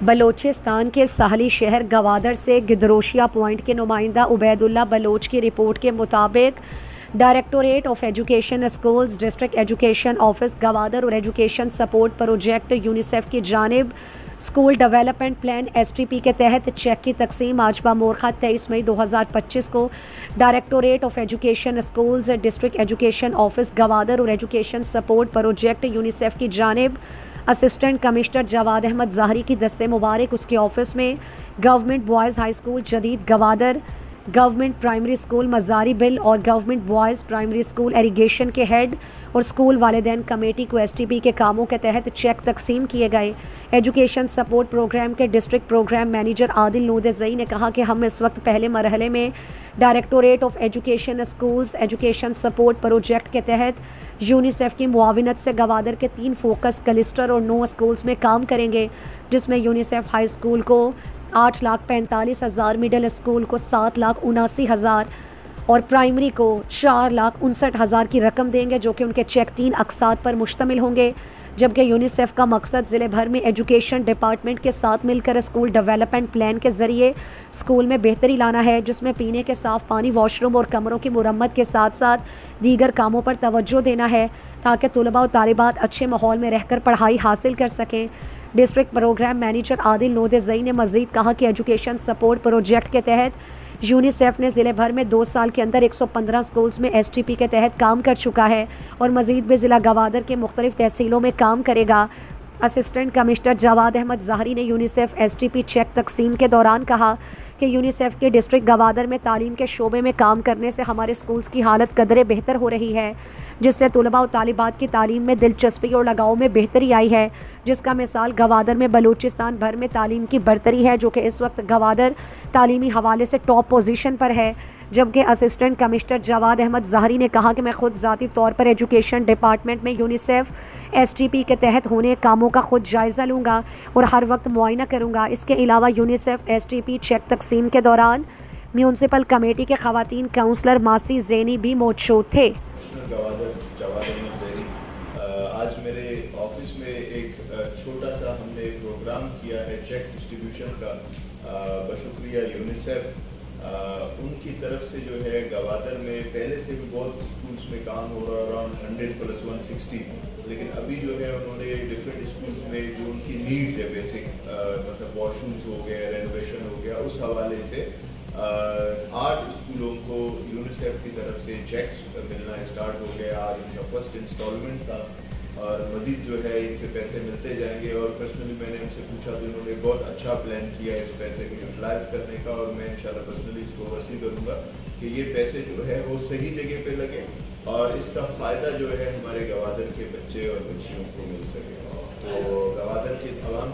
بلوچستان کے ساحلی شہر گوادر سے گدروشیا پوائنٹ کے نمائندہ عبید اللہ بلوچ کی رپورٹ کے مطابق directorate of education schools, district education office Gwadar اور ایجوکیشن سپورٹ پروجیکٹ یونیسیف کی جانب اسکول ڈیولپمنٹ پلان (STP) کے تحت چیک کی تقسیم آج بامورخہ 23 مئی 2025 کو directorate of education schools, district education office Gwadar اور ایجوکیشن سپورٹ پروجیکٹ یونیسیف کی جانب اسسٹنٹ کمشنر جواد احمد ظاہری کی دستِ مبارک اس کے آفس میں گورنمنٹ بوائز ہائی اسکول جدید گوادر، گورنمنٹ پرائمری اسکول مزاری بل اور government boys primary school irrigation کے ہیڈ اور اسکول والدین کمیٹی کو STP کے کاموں کے تحت چیک تقسیم کیے گئے۔ ایجوکیشن سپورٹ پروگرام کے ڈسٹرکٹ پروگرام مینیجر عادل نود زئی نے کہا کہ ہم اس وقت پہلے مرحلے میں directorate of education schools education support project کے تحت یونیسیف کی معاونت سے گوادر کے 3 فوکس کلسٹر اور 9 اسکولز میں کام کریں گے، جس میں یونیسیف ہائی اسکول کو 8,45,000، مڈل اسکول کو 7,79,000 اور پرائمری کو 4,59,000 کی رقم دیں گے، جو کہ ان کے چیک 3 اقساط پر مشتمل ہوں گے، جبکہ یونیسیف کا مقصد ضلع بھر میں ایجوکیشن ڈپارٹمنٹ کے ساتھ مل کر اسکول ڈیولپمنٹ پلان کے ذریعے اسکول میں بہتری لانا ہے، جس میں پینے کے صاف پانی، واش روم اور کمروں کی مرمت کے ساتھ ساتھ دیگر کاموں پر توجہ دینا ہے تاکہ طلباء و طالبات اچھے ماحول میں رہ کر پڑھائی حاصل کر سکیں۔ ڈسٹرکٹ پروگرام مینیجر عادل نود زئی نے مزید کہا کہ ایجوکیشن سپورٹ پروجیکٹ کے تحت یونیسیف نے ضلع بھر میں 2 سال کے اندر 115 اسکولز میں STP کے تحت کام کر چکا ہے اور مزید بھی ضلع گوادر کے مختلف تحصیلوں میں کام کرے گا۔ اسسٹنٹ کمشنر جواد احمد ظاہری نے یونیسیف STP چیک تقسیم کے دوران کہا کہ یونیسیف کے ڈسٹرکٹ گوادر میں تعلیم کے شعبے میں کام کرنے سے ہمارے اسکولز کی حالت قدرے بہتر ہو رہی ہے، جس سے طلباء و طالبات کی تعلیم میں دلچسپی اور لگاؤ میں بہتری آئی ہے، جس کا مثال گوادر میں بلوچستان بھر میں تعلیم کی برتری ہے، جو کہ اس وقت گوادر تعلیمی حوالے سے ٹاپ پوزیشن پر ہے۔ جبکہ اسسٹنٹ کمشنر جواد احمد ظاہری نے کہا کہ میں خود ذاتی طور پر ایجوکیشن ڈپارٹمنٹ میں یونیسیف STP کے تحت ہونے کاموں کا خود جائزہ لوں گا اور ہر وقت معائنہ کروں گا۔ اس کے علاوہ یونیسیف STP چیک تقسیم کے دوران میونسپل کمیٹی کے خواتین کونسلر ماسی زینی بھی موجود تھے۔ آج میرے آفس میں ایک چھوٹا سا ہم نے پروگرام کیا ہے چیک ڈسٹریبیوشن کا، بشکریہ یونیسیف۔ ان کی طرف سے جو ہے گوادر میں پہلے سے بھی بہت اسکولس میں کام ہو رہا ہے، اراؤنڈ 100+160، لیکن ابھی جو ہے انہوں نے ڈفرینٹ اسکولس میں جو ان کی نیڈز ہے بیسک، مطلب واش رومس ہو گیا، رینوویشن ہو گیا، اس حوالے سے 8 اسکولوں کو یونیسیف کی طرف سے چیکس ملنا اسٹارٹ ہو گیا۔ آج ان کا فرسٹ انسٹالمنٹ تھا اور مزید جو ہے ان کے پیسے ملتے جائیں گے، اور پرسنلی میں نے ان سے پوچھا تو انہوں نے بہت اچھا پلان کیا ہے اس پیسے کو یوٹیلائز کرنے کا، اور میں انشاءاللہ پرسنلی اس کو اوورسی کروں گا کہ یہ پیسے جو ہے وہ صحیح جگہ پہ لگے اور اس کا فائدہ جو ہے ہمارے گوادر کے بچے اور بچیوں کو مل سکے۔ تو گوادر کے عوام